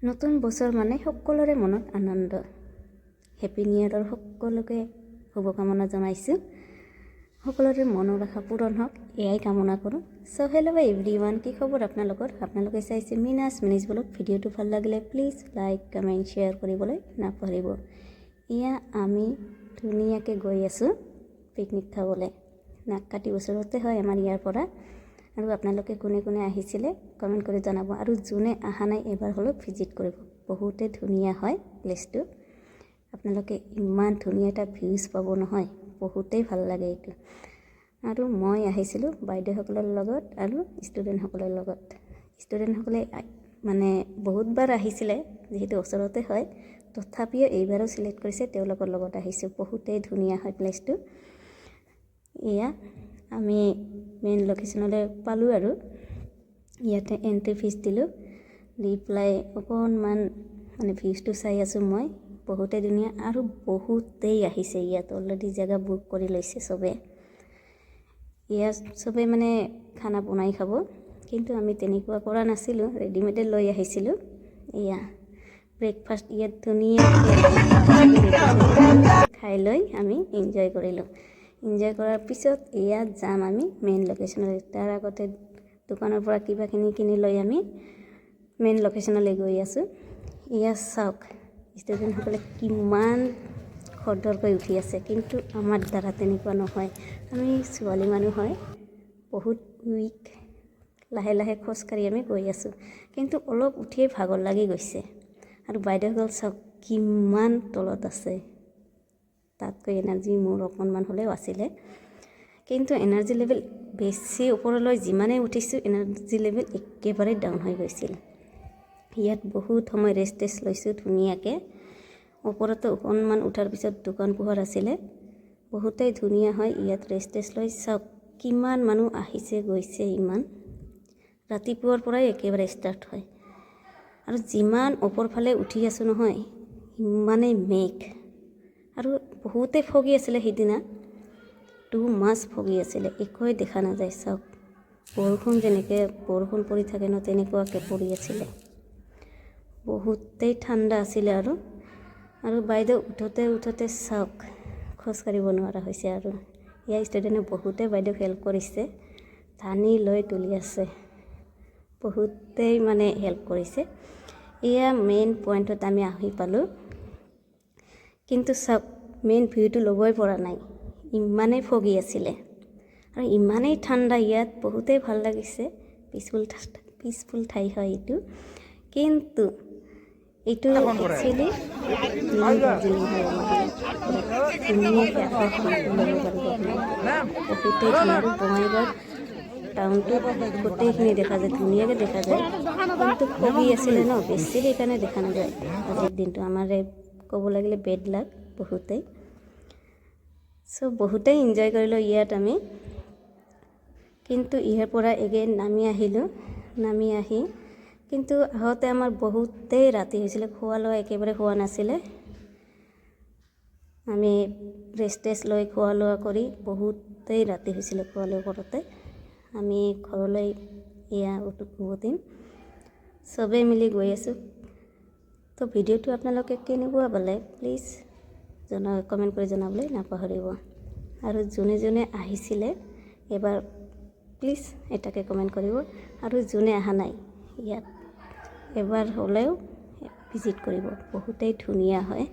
নতুন বছৰ মানে সকলোৰে মনত আনন্দ। হেপী নিউ ইয়াৰৰ সকলোকে শুভকামনা জনাইছোঁ। সকলোৰে মনৰ আশা পূৰণ হওক এয়াই কামনা কৰোঁ। চ' হেল্ল' এভৰিৱান, কি খবৰ আপোনালোকৰ? আপোনালোকে চাইছে মিনাছ মিনিজ ব্লগ। ভিডিঅ'টো ভাল লাগিলে প্লিজ লাইক কমেণ্ট শ্বেয়াৰ কৰিবলৈ নাপাহৰিব। এয়া আমি ধুনীয়াকৈ গৈ আছোঁ পিকনিক খাবলৈ। নাককাটি ওচৰতে হয় আমাৰ ইয়াৰ পৰা। আৰু আপোনালোকে কোনে কোনে আহিছিলে কমেণ্ট কৰি জনাব, আৰু যোনে অহা নাই এবাৰ হ'লেও ভিজিট কৰিব। বহুতে ধুনীয়া হয় প্লেচটো। আপোনালোকে ইমান ধুনীয়া এটা ভিউজ পাব নহয়, বহুতেই ভাল লাগে এইটো। আৰু মই আহিছিলোঁ বাইদেউসকলৰ লগত আৰু ষ্টুডেণ্টসকলৰ লগত। ষ্টুডেণ্টসকলে মানে বহুতবাৰ আহিছিলে, যিহেতু ওচৰতে হয়, তথাপিও এইবাৰো চিলেক্ট কৰিছে তেওঁলোকৰ লগত আহিছোঁ। বহুতেই ধুনীয়া হয় প্লেচটো। এয়া আমি মেইন লোকেশ্যনলৈ পালোঁ আৰু ইয়াতে এণ্ট্ৰি ফিজ দিলোঁ। দি পেলাই অকণমান মানে ভিউজটো চাই আছোঁ মই। বহুতেই ধুনীয়া আৰু বহুতেই আহিছে ইয়াত। অলৰেডি জেগা বুক কৰি লৈছে চবে। ইয়াত চবে মানে খানা বনাই খাব, কিন্তু আমি তেনেকুৱা কৰা নাছিলোঁ, ৰেডিমেডে লৈ আহিছিলোঁ। এয়া ব্ৰেকফাষ্ট ইয়াত ধুনীয়াকৈ খাই লৈ আমি এনজয় কৰিলোঁ। এনজয় কৰাৰ পিছত ইয়াত যাম আমি মেইন লোকেশ্যনলৈ। তাৰ আগতে দোকানৰ পৰা কিবাখিনি কিনি লৈ আমি মেইন লোকেশ্যনলৈ গৈ আছোঁ। এয়া চাওক ষ্টুডেণ্টসকলে কিমান খৰধৰকৈ উঠি আছে, কিন্তু আমাৰ দ্বাৰা তেনেকুৱা নহয়। আমি ছোৱালী মানুহ হয়, বহুত উইক। লাহে লাহে খোজকাঢ়ি আমি গৈ আছোঁ, কিন্তু অলপ উঠিয়েই ভাগৰ লাগি গৈছে। আৰু বাইদেউসকল চাওক কিমান তলত আছে। তাতকৈ এনাৰ্জি মোৰ অকণমান হ'লেও আছিলে, কিন্তু এনাৰ্জি লেভেল বেছি ওপৰলৈ যিমানেই উঠিছোঁ এনাৰ্জি লেভেল একেবাৰে ডাউন হৈ গৈছিল। ইয়াত বহুত সময় ৰেষ্ট লৈছোঁ ধুনীয়াকৈ। ওপৰতো অকণমান উঠাৰ পিছত দোকান পোহাৰ আছিলে। বহুতেই ধুনীয়া হয় ইয়াত ৰেষ্ট লৈ। চাওক কিমান মানুহ আহিছে গৈছে। ইমান ৰাতিপুৱাৰ পৰাই একেবাৰে ষ্টাৰ্ট হয়। আৰু যিমান ওপৰ ফালে উঠি আছোঁ নহয়, ইমানেই মেঘ। আৰু বহুতে ফগি আছিলে সেইদিনা, টু মাছ ফগি আছিলে, একোৱে দেখা নাযায়। চাওক বৰষুণ যেনেকৈ বৰষুণ পৰি থাকে ন, তেনেকুৱাকৈ পৰি আছিলে। বহুতেই ঠাণ্ডা আছিলে। আৰু বাইদেউ উঠোতে উঠোতে চাওক খোজকাঢ়িব নোৱাৰা হৈছে। আৰু ইয়াৰ ষ্টুডেণ্টে বহুতে বাইদেউক হেল্প কৰিছে, টানি লৈ তুলি আছে। বহুতেই মানে হেল্প কৰিছে। এয়া মেইন পইণ্টত আমি আহি পালোঁ, কিন্তু চাওক মেইন ভিউটো ল'বই পৰা নাই, ইমানেই ফগি আছিলে আৰু ইমানেই ঠাণ্ডা। ইয়াত বহুতেই ভাল লাগিছে, পিচফুল ঠাই হয় এইটো। কিন্তু এইটো একচুৱেলি দাৰ্জিলিং হয়। ধুনীয়াকৈ আকাশখনটো ল'ব পাৰিব আপোনালোকে। বহুতেই ধুনীয়া। আৰু বঙাইগাঁৱত টাউনটো গোটেইখিনি দেখা যায়, ধুনীয়াকৈ দেখা যায়, কিন্তু ফগি আছিলে ন বেছি, সেইকাৰণে দেখা নাযায় আজিৰ দিনটো। আমাৰ ক'ব লাগিলে বেড লাক বহুতেই। চ' বহুতেই এনজয় কৰিলোঁ ইয়াত আমি। কিন্তু ইয়াৰ পৰা এগেইন নামি আহিলোঁ। নামি আহি কিন্তু আহোঁতে আমাৰ বহুতেই ৰাতি হৈছিলে, খোৱা লোৱা একেবাৰে হোৱা নাছিলে। আমি ৰেষ্ট লৈ খোৱা লোৱা কৰি বহুতেই ৰাতি হৈছিলে। খোৱা লোৱা কৰোঁতে আমি ঘৰলৈ এয়া উভতিম, চবেই মিলি গৈ আছোঁ। তো ভিডিঅ'টো আপোনালোকে কেনেকুৱা পালে প্লিজ কমেণ্ট কৰি জনাবলৈ নাপাহৰিব। আৰু যোনে যোনে আহিছিলে এবাৰ প্লিজ এটাকে কমেণ্ট কৰিব। আৰু যোনে অহা নাই ইয়াত এবাৰ হ'লেও ভিজিট কৰিব, বহুতেই ধুনীয়া হয়।